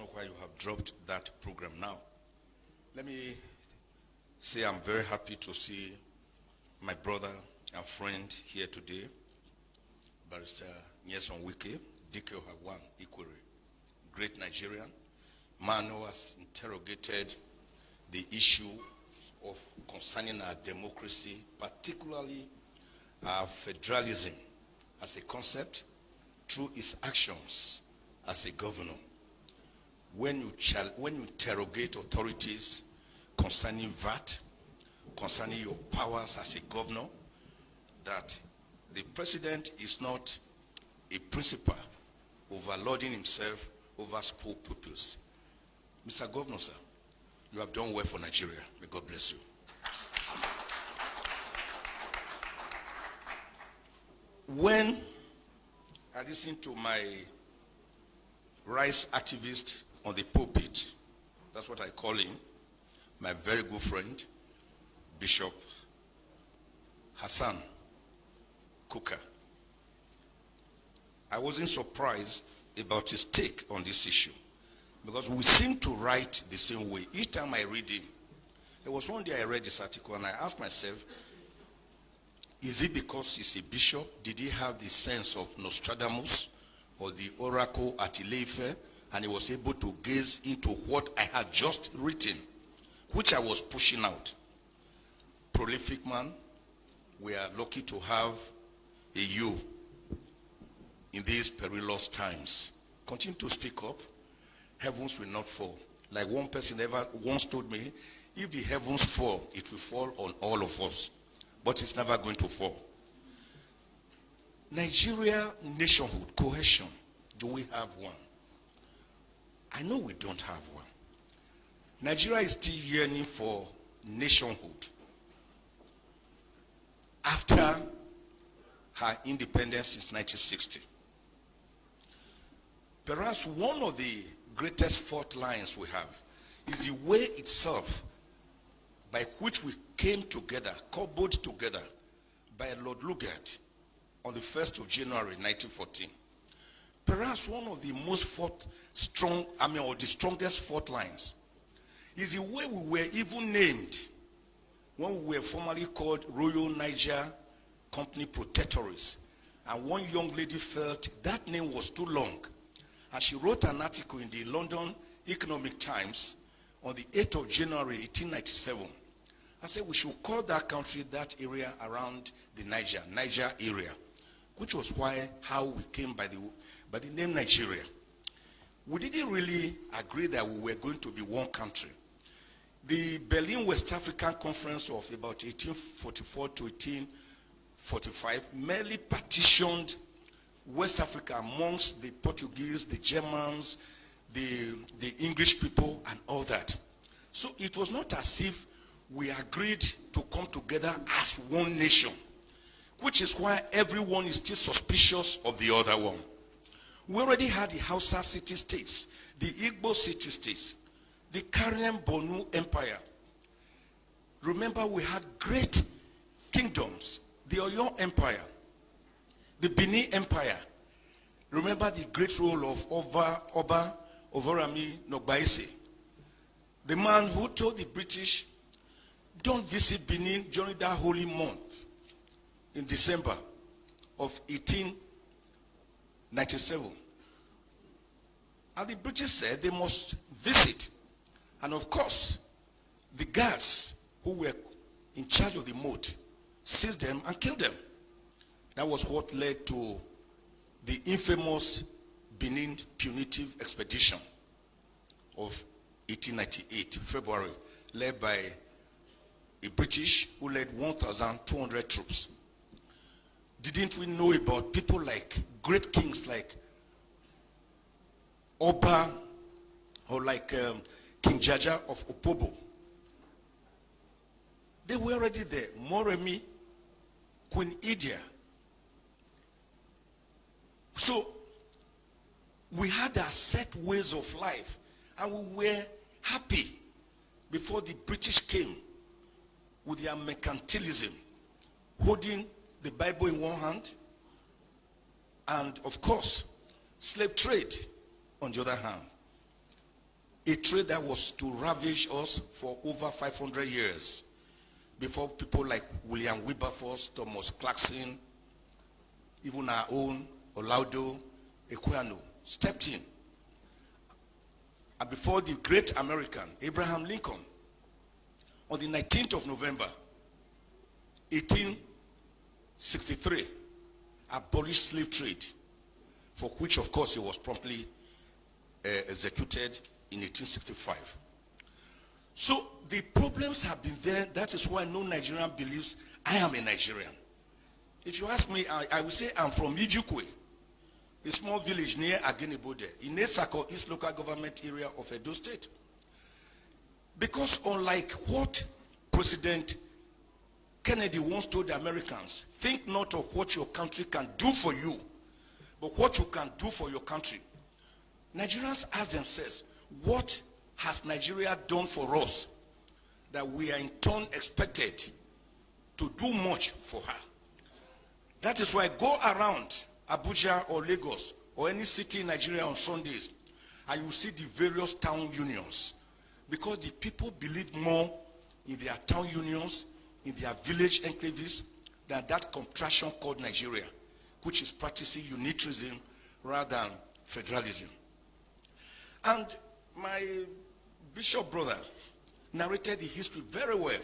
know why you have dropped that program now. Let me say I'm very happy to see my brother and friend here today, Barrister Nyesom Wike, Dike Ohagwan Ikwere, great Nigerian, man who has interrogated the issue of concerning our democracy, particularly our federalism as a concept, through his actions as a governor. When you interrogate authorities concerning VAT, concerning your powers as a governor, that the president is not a principal overloading himself over school pupils. Mr. Governor, sir, you have done well for Nigeria. May God bless you. When I listen to my rights activist on the pulpit, that's what I call him, my very good friend, Bishop Hassan Kuka, I wasn't surprised about his take on this issue, because we seem to write the same way. Each time I read him, there was one day I read this article and I asked myself, is it because he's a bishop? Did he have the sense of Nostradamus or the oracle at Ileife, and he was able to gaze into what I had just written, which I was pushing out? Prolific man, we are lucky to have a you in these perilous times. Continue to speak up. Heavens will not fall. Like one person ever once told me, if the heavens fall, it will fall on all of us. But it's never going to fall. Nigeria nationhood, cohesion, do we have one? I know we don't have one. Nigeria is still yearning for nationhood after her independence since 1960. Perhaps one of the greatest fault lines we have is the way itself by which we came together, cobbled together by Lord Lugard on the 1st of January 1914. Perhaps one of the most or the strongest fault lines is the way we were even named when we were formerly called Royal Niger Company Protectorates. And one young lady felt that name was too long. And she wrote an article in the London Economic Times on the 8th of January 1897. I said we should call that country, that area around the Niger area, which was how we came by the name Nigeria. We didn't really agree that we were going to be one country. The Berlin West African Conference of about 1844 to 1845 merely partitioned West Africa amongst the Portuguese, the Germans, the English people, and all that. So it was not as if we agreed to come together as one nation, which is why everyone is still suspicious of the other one. We already had the Hausa city-states, the Igbo city-states, the Karian Bonu Empire. Remember, we had great kingdoms, the Oyo Empire, the Benin Empire. Remember the great role of Oba Ovorami Nogbaise, the man who told the British, don't visit Benin during that holy month in December of 1897. And the British said they must visit. And of course, the guards who were in charge of the moat seized them and killed them. That was what led to the infamous Benin punitive expedition of 1898, February, led by a British who led 1,200 troops. Didn't we know about people like great kings like Oba or like King Jaja of Opobo? They were already there. Moremi, Queen Idia. So we had our set ways of life, and we were happy before the British came with their mercantilism, holding the Bible in one hand, and of course, slave trade on the other hand. a trade that was to ravage us for over 500 years before people like William Wilberforce, Thomas Clarkson, even our own Olaudah Equiano stepped in. And before the great American, Abraham Lincoln, on the 19th of November, 1863, abolished slave trade, for which, of course, he was promptly executed in 1865. So the problems have been there. That is why no Nigerian believes I am a Nigerian. If you ask me, I will say I'm from Ijukwe, a small village near Agenibode, in Esako, East Local Government Area of Edo State. Because unlike what President Kennedy once told the Americans, think not of what your country can do for you, but what you can do for your country. Nigerians ask themselves, what has Nigeria done for us that we are in turn expected to do much for her? That is why go around Abuja or Lagos or any city in Nigeria on Sundays and you see the various town unions, because the people believe more in their town unions, in their village enclaves, than that contraction called Nigeria, which is practicing unitarism rather than federalism. And my bishop brother narrated the history very well.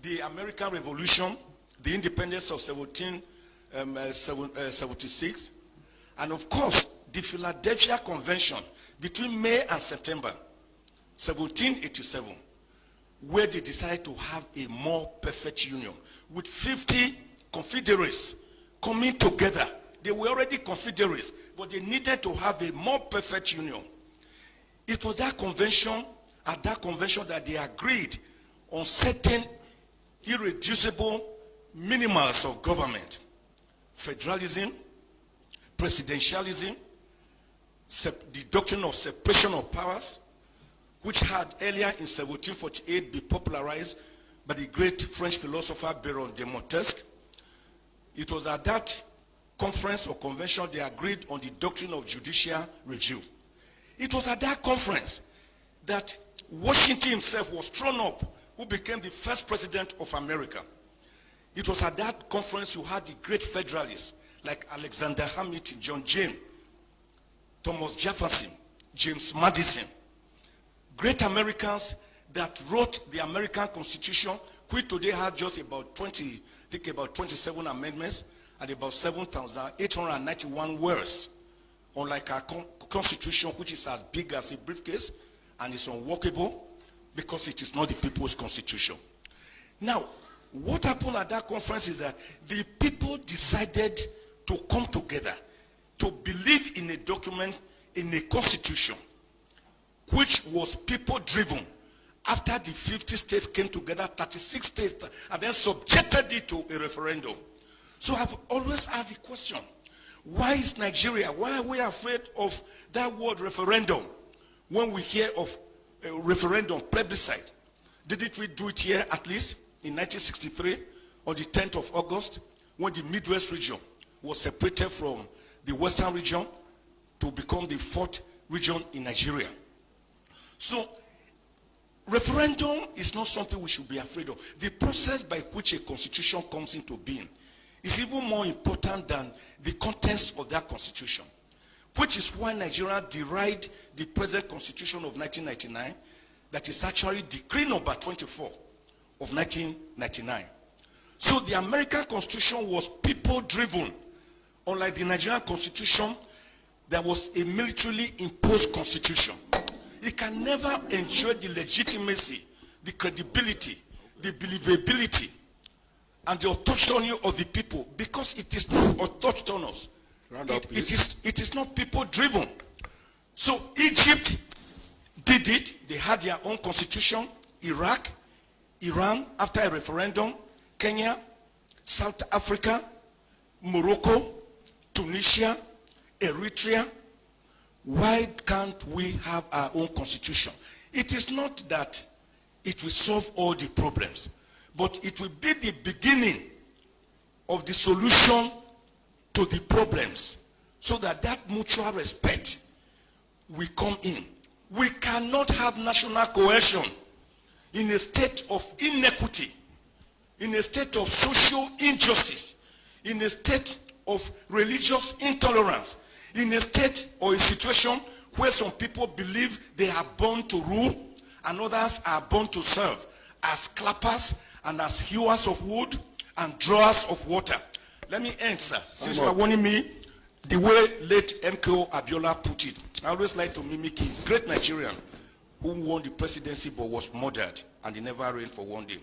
The American Revolution, the independence of 1776, and of course, the Philadelphia Convention between May and September 1787, where they decided to have a more perfect union with 50 confederates coming together. They were already confederates, but they needed to have a more perfect union. It was that convention, at that convention, that they agreed on certain irreducible minimums of government: federalism, presidentialism, the doctrine of separation of powers, which had earlier in 1748 been popularized by the great French philosopher Baron de Montesquieu. It was at that conference or convention they agreed on the doctrine of judicial review. It was at that conference that Washington himself was thrown up, who became the first president of America. It was at that conference you had the great federalists like Alexander Hamilton, John James, Thomas Jefferson, James Madison, great Americans that wrote the American Constitution, which today has just about 27 amendments and about 7,891 words, unlike our Constitution, which is as big as a briefcase and is unworkable because it is not the people's constitution. Now, what happened at that conference is that the people decided to come together to believe in a document, in a constitution, which was people-driven. After the 50 states came together, 36 states, and then subjected it to a referendum. So I've always asked the question, why is Nigeria, why are we afraid of that word referendum when we hear of a referendum, plebiscite? Didn't we do it here at least in 1963 on the 10th of August when the Midwest region was separated from the Western region to become the 4th region in Nigeria? So referendum is not something we should be afraid of. The process by which a constitution comes into being is even more important than the contents of that constitution, which is why Nigeria derived the present constitution of 1999, that is actually decree number 24 of 1999. So the American Constitution was people-driven, unlike the Nigerian Constitution that was a militarily imposed constitution. It can never enjoy the legitimacy, the credibility, the believability, and the autonomy of the people, because it is not autonomous. It is not people-driven. So Egypt did it. They had their own constitution. Iraq, Iran, after a referendum, Kenya, South Africa, Morocco, Tunisia, Eritrea. Why can't we have our own constitution? It is not that it will solve all the problems, but it will be the beginning of the solution to the problems, so that mutual respect will come in. We cannot have national cohesion in a state of inequity, in a state of social injustice, in a state of religious intolerance, in a state or a situation where some people believe they are born to rule and others are born to serve as clappers and as hewers of wood and drawers of water. Let me end, sir. Since you are warning me, the way late MKO Abiola put it, I always like to mimic him. Great Nigerian who won the presidency but was murdered and he never reigned for one day.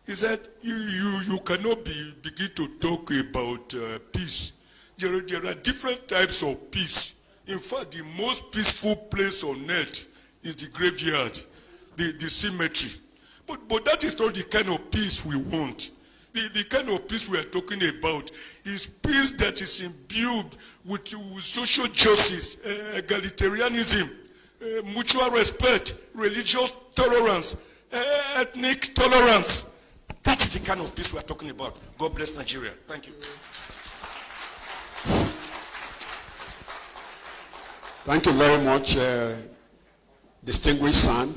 He said, you cannot begin to talk about peace. There are different types of peace. In fact, the most peaceful place on earth is the graveyard, the cemetery. But that is not the kind of peace we want. The kind of peace we are talking about is peace that is imbued with social justice, egalitarianism, mutual respect, religious tolerance, ethnic tolerance. That is the kind of peace we are talking about. God bless Nigeria. Thank you. Thank you very much, distinguished son.